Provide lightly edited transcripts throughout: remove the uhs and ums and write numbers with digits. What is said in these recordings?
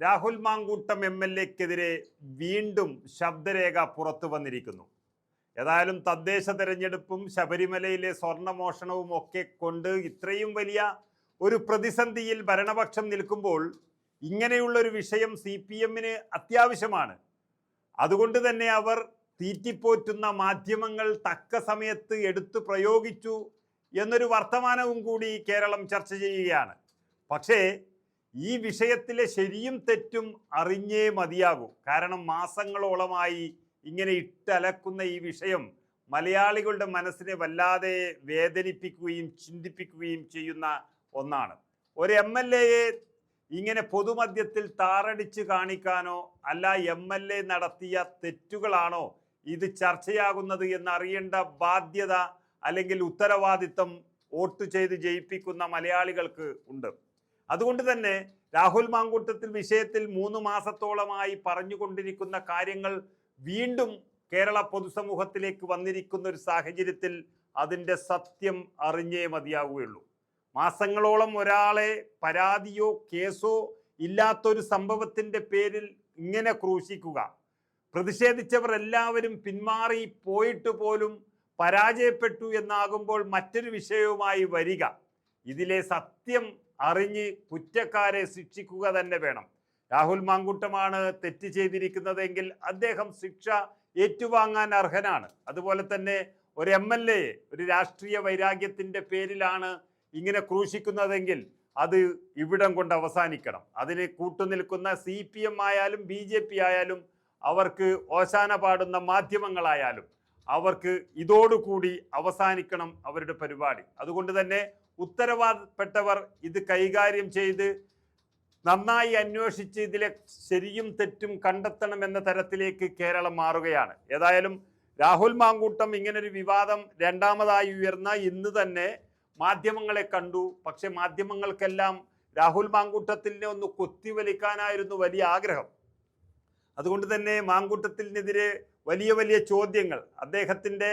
രാഹുൽ മാങ്കൂട്ടം MLA-ക്കെതിരെ വീണ്ടും ശബ്ദരേഖ പുറത്തു വന്നിരിക്കുന്നു. ഏതായാലും തദ്ദേശ തെരഞ്ഞെടുപ്പും ശബരിമലയിലെ സ്വർണ്ണമോഷണവും ഒക്കെ കൊണ്ട് ഇത്രയും വലിയ ഒരു പ്രതിസന്ധിയിൽ ഭരണപക്ഷം നിൽക്കുമ്പോൾ ഇങ്ങനെയുള്ളൊരു വിഷയം CPM-ന് അത്യാവശ്യമാണ്. അതുകൊണ്ട് തന്നെ അവർ തീറ്റിപ്പോറ്റുന്ന മാധ്യമങ്ങൾ തക്ക സമയത്ത് എടുത്തു പ്രയോഗിച്ചു എന്നൊരു വർത്തമാനവും കൂടി കേരളം ചർച്ച ചെയ്യുകയാണ്. പക്ഷേ ഈ വിഷയത്തിലെ ശരിയും തെറ്റും അറിഞ്ഞേ മതിയാകൂ. കാരണം മാസങ്ങളോളമായി ഇങ്ങനെ ഇട്ടലക്കുന്ന ഈ വിഷയം മലയാളികളുടെ മനസ്സിനെ വല്ലാതെ വേദനിപ്പിക്കുകയും ചിന്തിപ്പിക്കുകയും ചെയ്യുന്ന ഒന്നാണ്. ഒരു MLA-യെ ഇങ്ങനെ പൊതുമധ്യത്തിൽ താറടിച്ച് കാണിക്കാനോ അല്ല MLA നടത്തിയ തെറ്റുകളാണോ ഇത് ചർച്ചയാകുന്നത് എന്നറിയേണ്ട ബാധ്യത അല്ലെങ്കിൽ ഉത്തരവാദിത്തം വോട്ട് ചെയ്ത് ജയിപ്പിക്കുന്ന മലയാളികൾക്ക് ഉണ്ട്. അതുകൊണ്ട് തന്നെ രാഹുൽ മാങ്കൂട്ടത്തിൽ വിഷയത്തിൽ 3 മാസത്തോളമായി പറഞ്ഞുകൊണ്ടിരിക്കുന്ന കാര്യങ്ങൾ വീണ്ടും കേരള പൊതുസമൂഹത്തിലേക്ക് വന്നിരിക്കുന്ന ഒരു സാഹചര്യത്തിൽ അതിൻ്റെ സത്യം അറിഞ്ഞേ മതിയാവുകയുള്ളൂ. മാസങ്ങളോളം ഒരാളെ പരാതിയോ കേസോ ഇല്ലാത്തൊരു സംഭവത്തിൻ്റെ പേരിൽ ഇങ്ങനെ ക്രൂശിക്കുക, പ്രതിഷേധിച്ചവർ എല്ലാവരും പിന്മാറി പോയിട്ട് പോലും പരാജയപ്പെട്ടു എന്നാകുമ്പോൾ മറ്റൊരു വിഷയവുമായി വരിക, ഇതിലെ സത്യം അറിഞ്ഞ് കുറ്റക്കാരെ ശിക്ഷിക്കുക തന്നെ വേണം. രാഹുൽ മാങ്കൂട്ടമാണ് തെറ്റ് ചെയ്തിരിക്കുന്നതെങ്കിൽ അദ്ദേഹം ശിക്ഷ ഏറ്റുവാങ്ങാൻ അർഹനാണ്. അതുപോലെ തന്നെ ഒരു MLA ഒരു രാഷ്ട്രീയ വൈരാഗ്യത്തിൻ്റെ പേരിലാണ് ഇങ്ങനെ ക്രൂശിക്കുന്നതെങ്കിൽ അത് ഇവിടം കൊണ്ട് അവസാനിക്കണം. അതിന് കൂട്ടുനിൽക്കുന്ന CPM ആയാലും BJP ആയാലും അവർക്ക് ഓശാന പാടുന്ന മാധ്യമങ്ങളായാലും അവർക്ക് ഇതോടുകൂടി അവസാനിക്കണം അവരുടെ പരിപാടി. അതുകൊണ്ട് തന്നെ ഉത്തരവാദപ്പെട്ടവർ ഇത് കൈകാര്യം ചെയ്ത് നന്നായി അന്വേഷിച്ച് ഇതിലെ ശരിയും തെറ്റും കണ്ടെത്തണമെന്ന തരത്തിലേക്ക് കേരളം മാറുകയാണ്. ഏതായാലും രാഹുൽ മാങ്കൂട്ടം ഇങ്ങനൊരു വിവാദം രണ്ടാമതായി ഉയർന്ന ഇന്ന് തന്നെ മാധ്യമങ്ങളെ കണ്ടു. പക്ഷെ മാധ്യമങ്ങൾക്കെല്ലാം രാഹുൽ മാങ്കൂട്ടത്തിനെ ഒന്ന് കൊത്തിവലിക്കാനായിരുന്നു വലിയ ആഗ്രഹം. അതുകൊണ്ട് തന്നെ മാങ്കൂട്ടത്തിനെതിരെ വലിയ വലിയ ചോദ്യങ്ങൾ, അദ്ദേഹത്തിൻ്റെ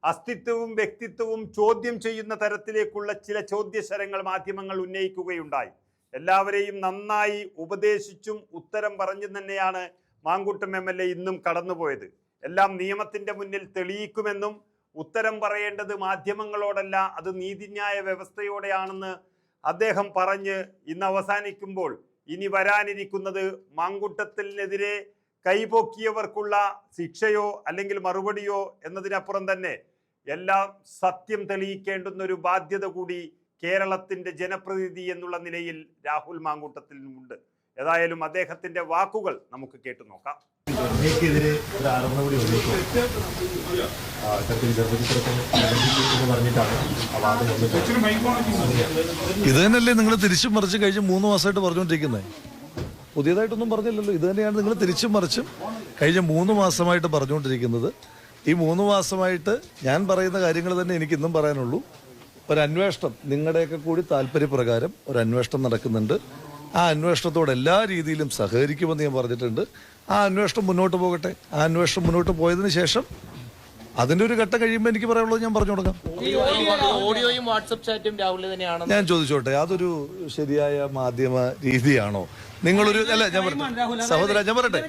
അസ്തിത്വവും വ്യക്തിത്വവും ചോദ്യം ചെയ്യുന്ന തരത്തിലേക്കുള്ള ചില ചോദ്യശരങ്ങൾ മാധ്യമങ്ങൾ ഉന്നയിക്കുകയുണ്ടായി. എല്ലാവരെയും നന്നായി ഉപദേശിച്ചും ഉത്തരം പറഞ്ഞും തന്നെയാണ് മാങ്കൂട്ടം MLA ഇന്നും കടന്നുപോയത്. എല്ലാം നിയമത്തിൻ്റെ മുന്നിൽ തെളിയിക്കുമെന്നും ഉത്തരം പറയേണ്ടത് മാധ്യമങ്ങളോടല്ല അത് നീതിന്യായ വ്യവസ്ഥയോടെയാണെന്ന് അദ്ദേഹം പറഞ്ഞ് ഇന്ന് അവസാനിക്കുമ്പോൾ ഇനി വരാനിരിക്കുന്നത് മാങ്കൂട്ടത്തിനെതിരെ കൈപോക്കിയവർക്കുള്ള ശിക്ഷയോ അല്ലെങ്കിൽ മറുപടിയോ എന്നതിനപ്പുറം തന്നെ എല്ലാം സത്യം തെളിയിക്കേണ്ടുന്ന ഒരു ബാധ്യത കൂടി കേരളത്തിൻ്റെ ജനപ്രതിനിധി എന്നുള്ള നിലയിൽ രാഹുൽ മാങ്കൂട്ടത്തിനുമുണ്ട്. ഏതായാലും അദ്ദേഹത്തിൻ്റെ വാക്കുകൾ നമുക്ക് കേട്ടു നോക്കാം. ഇത് തന്നെയല്ലേ നിങ്ങൾ തിരിച്ചും മറിച്ചും കഴിഞ്ഞ് 3 മാസമായിട്ട് പറഞ്ഞുകൊണ്ടിരിക്കുന്നത്? പുതിയതായിട്ടൊന്നും പറഞ്ഞില്ലല്ലോ. ഇത് തന്നെയാണ് നിങ്ങൾ തിരിച്ചും മറിച്ചും കഴിഞ്ഞ 3 മാസമായിട്ട് പറഞ്ഞുകൊണ്ടിരിക്കുന്നത്. ഈ 3 മാസമായിട്ട് ഞാൻ പറയുന്ന കാര്യങ്ങൾ തന്നെ എനിക്ക് ഇന്നും പറയാനുള്ളൂ. ഒരു അന്വേഷണം നിങ്ങളുടെയൊക്കെ കൂടി താല്പര്യപ്രകാരം ഒരു അന്വേഷണം നടക്കുന്നുണ്ട്. ആ അന്വേഷണത്തോട് എല്ലാ രീതിയിലും സഹകരിക്കുമെന്ന് ഞാൻ പറഞ്ഞിട്ടുണ്ട്. ആ അന്വേഷണം മുന്നോട്ട് പോകട്ടെ. ആ അന്വേഷണം മുന്നോട്ട് പോയതിന് ശേഷം അതിന്റെ ഒരു ഘട്ടം കഴിയുമ്പോൾ എനിക്ക് പറയാനുള്ളത് ഞാൻ പറഞ്ഞു തുടങ്ങാം. ഞാൻ ചോദിച്ചോട്ടെ, അതൊരു ശരിയായ മാധ്യമ രീതിയാണോ? നിങ്ങളൊരു അല്ല ഞാൻ സഹോദര ഞാൻ പറയട്ടെ,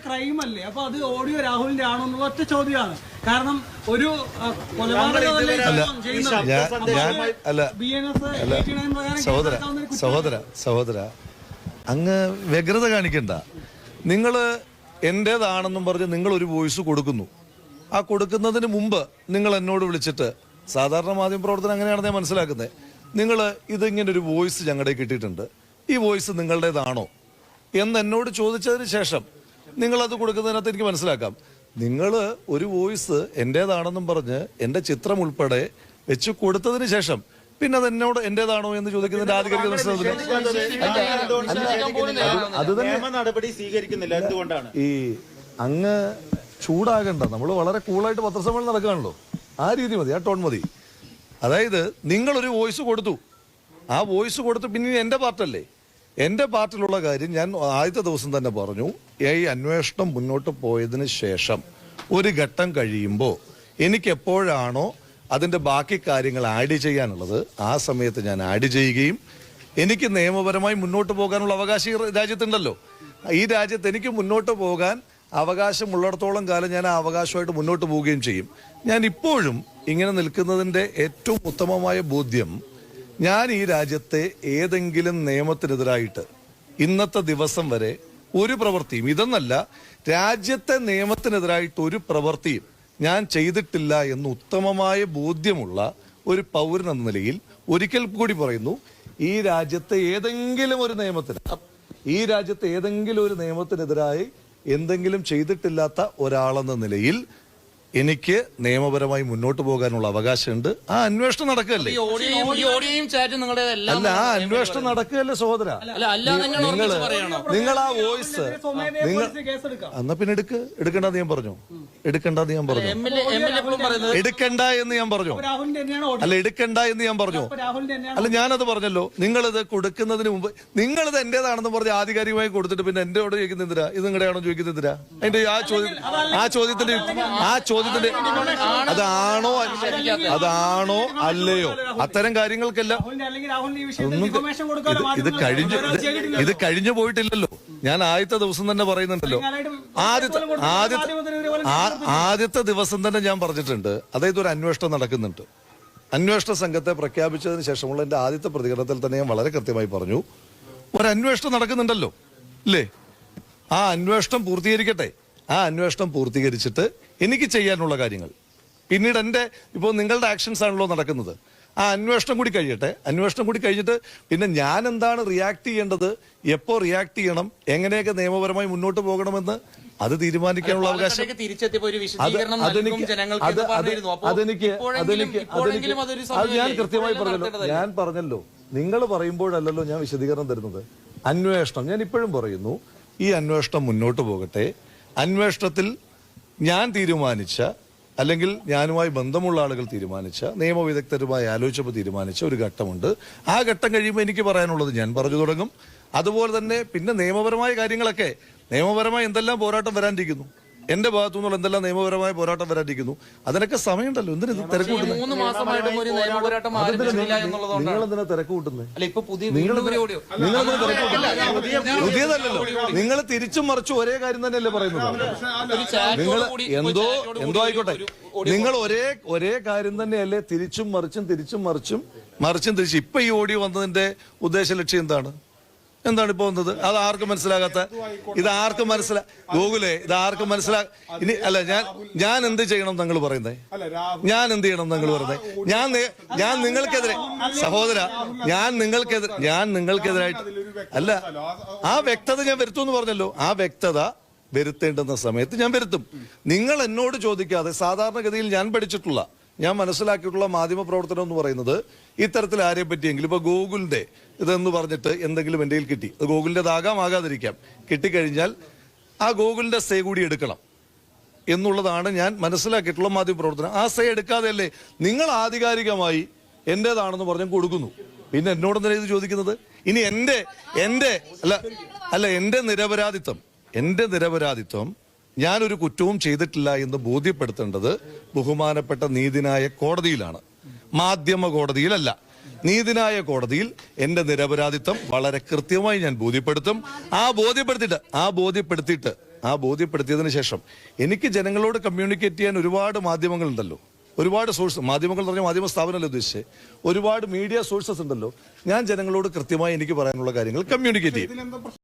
സഹോദര അങ്ങ് വ്യഗ്രത കാണിക്കണ്ട. നിങ്ങൾ എന്റേതാണെന്നും പറഞ്ഞ് നിങ്ങൾ ഒരു വോയിസ് കൊടുക്കുന്നു. ആ കൊടുക്കുന്നതിന് മുമ്പ് നിങ്ങൾ എന്നോട് വിളിച്ചിട്ട്, സാധാരണ മാധ്യമ പ്രവർത്തനം അങ്ങനെയാണെന്ന് ഞാൻ മനസ്സിലാക്കുന്നത്, നിങ്ങൾ ഇതിങ്ങനെ ഒരു വോയിസ് ഞങ്ങളുടെ കിട്ടിയിട്ടുണ്ട്, ഈ വോയിസ് നിങ്ങളുടേതാണോ എന്ന് എന്നോട് ചോദിച്ചതിന് ശേഷം നിങ്ങളത് കൊടുക്കുന്നതിനകത്ത് എനിക്ക് മനസ്സിലാക്കാം. നിങ്ങൾ ഒരു വോയിസ് എൻ്റേതാണെന്നും പറഞ്ഞ് എൻ്റെ ചിത്രം ഉൾപ്പെടെ വെച്ച് കൊടുത്തതിന് ശേഷം പിന്നെ അത് എന്നോട് എന്റേതാണോ എന്ന് ചോദിക്കുന്നതിന്റെ ആധികാരിക ഈ അങ്ങ് ചൂടാകണ്ട. നമ്മൾ വളരെ കൂളായിട്ട് പത്രസമ്മേളനം നടക്കുകയാണല്ലോ. ആ രീതി മതി, ആ ടോൺ മതി. അതായത് നിങ്ങളൊരു വോയിസ് കൊടുത്തു, ആ വോയിസ് കൊടുത്തു പിന്നെ എൻ്റെ പാർട്ടല്ലേ, എൻ്റെ പാർട്ടിലുള്ള കാര്യം ഞാൻ ആദ്യത്തെ ദിവസം തന്നെ പറഞ്ഞു. ഈ അന്വേഷണം മുന്നോട്ട് പോയതിന് ശേഷം ഒരു ഘട്ടം കഴിയുമ്പോൾ എനിക്ക് എപ്പോഴാണോ അതിൻ്റെ ബാക്കി കാര്യങ്ങൾ ആഡ് ചെയ്യാനുള്ളത് ആ സമയത്ത് ഞാൻ ആഡ് ചെയ്യുകയും എനിക്ക് നിയമപരമായി മുന്നോട്ട് പോകാനുള്ള അവകാശം രാജ്യത്തുണ്ടല്ലോ. ഈ രാജ്യത്ത് എനിക്ക് മുന്നോട്ട് പോകാൻ അവകാശമുള്ളിടത്തോളം കാലം ഞാൻ ആ അവകാശമായിട്ട് മുന്നോട്ട് പോവുകയും ചെയ്യും. ഞാൻ ഇപ്പോഴും ഇങ്ങനെ നിൽക്കുന്നതിൻ്റെ ഏറ്റവും ഉത്തമമായ ബോധ്യം, ഞാൻ ഈ രാജ്യത്തെ ഏതെങ്കിലും നിയമത്തിനെതിരായിട്ട് ഇന്നത്തെ ദിവസം വരെ ഒരു പ്രവൃത്തിയും, ഇതെന്നല്ല, രാജ്യത്തെ നിയമത്തിനെതിരായിട്ട് ഒരു പ്രവൃത്തിയും ഞാൻ ചെയ്തിട്ടില്ല എന്ന് ഉത്തമമായ ബോധ്യമുള്ള ഒരു പൗരൻ എന്ന നിലയിൽ ഒരിക്കൽ കൂടി പറയുന്നു, ഈ രാജ്യത്തെ ഏതെങ്കിലും ഒരു നിയമത്തിനെതിരായി എന്തെങ്കിലും ചെയ്തിട്ടില്ലാത്ത ഒരാളെന്ന നിലയിൽ എനിക്ക് നിയമപരമായി മുന്നോട്ട് പോകാനുള്ള അവകാശമുണ്ട്. ആ അന്വേഷണം നടക്കുകയല്ലേ? അല്ല, ആ അന്വേഷണം നടക്കുകയല്ലേ സഹോദര? നിങ്ങൾ ആ വോയിസ് എന്നാ പിന്നെ എടുക്കണ്ടെന്ന് ഞാൻ പറഞ്ഞു. എടുക്കണ്ട എന്ന് ഞാൻ പറഞ്ഞു. അല്ല, എടുക്കണ്ട എന്ന് ഞാൻ പറഞ്ഞു. അല്ല, ഞാനത് പറഞ്ഞല്ലോ. നിങ്ങളിത് കൊടുക്കുന്നതിന് മുമ്പ് നിങ്ങളിത് എന്റേതാണെന്ന് പറഞ്ഞ് ആധികാരികമായി കൊടുത്തിട്ട് പിന്നെ എന്റെയോട് ചോദിക്കുന്നെന്തിരാ? ഇത് നിങ്ങളുടെയാണോ ചോദിക്കുന്നെന്തിരാ? അതിന്റെ ആ ചോദ്യത്തിന്റെ അതാണോ അല്ലയോ? അത്തരം കാര്യങ്ങൾക്കെല്ലാം ഇത് കഴിഞ്ഞു പോയിട്ടില്ലല്ലോ. ഞാൻ ആദ്യത്തെ ദിവസം തന്നെ പറയുന്നുണ്ടല്ലോ. ആദ്യത്തെ ദിവസം തന്നെ ഞാൻ പറഞ്ഞിട്ടുണ്ട്, അതായത് ഒരു അന്വേഷണം നടക്കുന്നുണ്ട്. അന്വേഷണ സംഘത്തെ പ്രഖ്യാപിച്ചതിന് ശേഷമുള്ള എന്റെ ആദ്യത്തെ പ്രതികരണത്തിൽ തന്നെ ഞാൻ വളരെ കൃത്യമായി പറഞ്ഞു, ഒരു അന്വേഷണം നടക്കുന്നുണ്ടല്ലോ ഇല്ലേ? ആ അന്വേഷണം പൂർത്തീകരിക്കട്ടെ. ആ അന്വേഷണം പൂർത്തീകരിച്ചിട്ട് എനിക്ക് ചെയ്യാനുള്ള കാര്യങ്ങൾ, പിന്നീട് ഇപ്പോൾ നിങ്ങളുടെ ആക്ഷൻസ് ആണല്ലോ നടക്കുന്നത്, ആ അന്വേഷണം കൂടി കഴിയട്ടെ. അന്വേഷണം കൂടി കഴിഞ്ഞിട്ട് പിന്നെ ഞാൻ എന്താണ് റിയാക്ട് ചെയ്യേണ്ടത്, എപ്പോ റിയാക്ട് ചെയ്യണം, എങ്ങനെയൊക്കെ നിയമപരമായി മുന്നോട്ട് പോകണമെന്ന് അത് തീരുമാനിക്കാനുള്ള അവകാശം ഞാൻ കൃത്യമായി പറഞ്ഞല്ലോ. നിങ്ങൾ പറയുമ്പോഴല്ലല്ലോ ഞാൻ വിശദീകരണം തരുന്നത്. അന്വേഷണം, ഞാൻ ഇപ്പോഴും പറയുന്നു, ഈ അന്വേഷണം മുന്നോട്ട് പോകട്ടെ. അന്വേഷണത്തിൽ ഞാൻ തീരുമാനിച്ച, അല്ലെങ്കിൽ ഞാനുമായി ബന്ധമുള്ള ആളുകൾ തീരുമാനിച്ച, നിയമവിദഗ്ധരുമായി ആലോചിച്ചപ്പോൾ തീരുമാനിച്ച ഒരു ഘട്ടമുണ്ട്. ആ ഘട്ടം കഴിയുമ്പോൾ എനിക്ക് പറയാനുള്ളത് ഞാൻ പറഞ്ഞു തുടങ്ങും. അതുപോലെ തന്നെ പിന്നെ നിയമപരമായ കാര്യങ്ങളൊക്കെ, നിയമപരമായി എന്തെല്ലാം പോരാട്ടം വരാനിരിക്കുന്നു, എന്റെ ഭാഗത്തു നിന്നുള്ള എന്തെല്ലാം നിയമപരമായ പോരാട്ടം വരാനിരിക്കുന്നു, അതിനൊക്കെ സമയമുണ്ടല്ലോ. എന്തിനാ തിരക്ക് കൂട്ടുന്നത്? നിങ്ങളെന്തിനാ തിരക്ക് കൂട്ടുന്നത്? പുതിയതല്ലല്ലോ. നിങ്ങൾ തിരിച്ചും മറിച്ചും ഒരേ കാര്യം തന്നെയല്ലേ പറയുന്നത്? നിങ്ങൾ എന്തോ ആയിക്കോട്ടെ, നിങ്ങൾ ഒരേ കാര്യം തന്നെയല്ലേ തിരിച്ചും മറിച്ചും. ഇപ്പൊ ഈ ഓഡിയോ വന്നതിന്റെ ഉദ്ദേശ ലക്ഷ്യം എന്താണ് ഇപ്പൊ വന്നത്? അത് ആർക്കും മനസ്സിലാകാത്ത, ഇതാർക്കും ഗൂഗിളെ ഇതാർക്കും ഇനി അല്ല, ഞാൻ എന്ത് ചെയ്യണം നിങ്ങൾ പറയുന്നേ? ഞാൻ എന്ത് ചെയ്യണം നിങ്ങൾ പറയുന്നേ? ഞാൻ നിങ്ങൾക്കെതിരെ, സഹോദര, ഞാൻ നിങ്ങൾക്കെതിരായിട്ട് അല്ല, ആ വ്യക്തത ഞാൻ വരുത്തുമെന്ന് പറഞ്ഞല്ലോ. ആ വ്യക്തത വരുത്തേണ്ടുന്ന സമയത്ത് ഞാൻ വരുത്തും. നിങ്ങൾ എന്നോട് ചോദിക്കാതെ, സാധാരണഗതിയിൽ ഞാൻ പഠിച്ചിട്ടുള്ള, ഞാൻ മനസ്സിലാക്കിയിട്ടുള്ള മാധ്യമ പ്രവർത്തനം എന്ന് പറയുന്നത് ഇത്തരത്തിൽ ആരെ പറ്റിയെങ്കിലും, ഇപ്പൊ ഗൂഗിളിന്റെ ഇതെന്ന് പറഞ്ഞിട്ട് എന്തെങ്കിലും എൻ്റെ കയ്യിൽ കിട്ടി, അത് ഗൂഗിളിൻ്റെതാകാം ആകാതിരിക്കാം, കിട്ടിക്കഴിഞ്ഞാൽ ആ ഗൂഗിളിന്റെ സേ കൂടി എടുക്കണം എന്നുള്ളതാണ് ഞാൻ മനസ്സിലാക്കിയിട്ടുള്ള മാധ്യമ പ്രവർത്തനം. ആ സേ എടുക്കാതെയല്ലേ നിങ്ങൾ ആധികാരികമായി എന്റേതാണെന്ന് പറഞ്ഞ് കൊടുക്കുന്നു. പിന്നെ എന്നോടെന്തിനാ ഇത് ചോദിക്കുന്നത്? ഇനി എന്റെ നിരപരാധിത്വം ഞാനൊരു കുറ്റവും ചെയ്തിട്ടില്ല എന്ന് ബോധ്യപ്പെടുത്തേണ്ടത് ബഹുമാനപ്പെട്ട നീതിന്യായ കോടതിയിലാണ്, മാധ്യമ കോടതിയിലല്ല. നീതിന്യായ കോടതിയിൽ എന്റെ നിരപരാധിത്വം വളരെ കൃത്യമായി ഞാൻ ബോധ്യപ്പെടുത്തും. ബോധ്യപ്പെടുത്തിയതിനു ശേഷം എനിക്ക് ജനങ്ങളോട് കമ്മ്യൂണിക്കേറ്റ് ചെയ്യാൻ ഒരുപാട് മാധ്യമങ്ങളുണ്ടല്ലോ, ഒരുപാട് സോഴ്സ്, മാധ്യമങ്ങൾ എന്ന് പറഞ്ഞാൽ മാധ്യമ സ്ഥാപനമല്ല ഉദ്ദേശിച്ചത്, ഒരുപാട് മീഡിയ സോഴ്സസ് ഉണ്ടല്ലോ. ഞാൻ ജനങ്ങളോട് കൃത്യമായി എനിക്ക് പറയാനുള്ള കാര്യങ്ങൾ കമ്മ്യൂണിക്കേറ്റ് ചെയ്യും.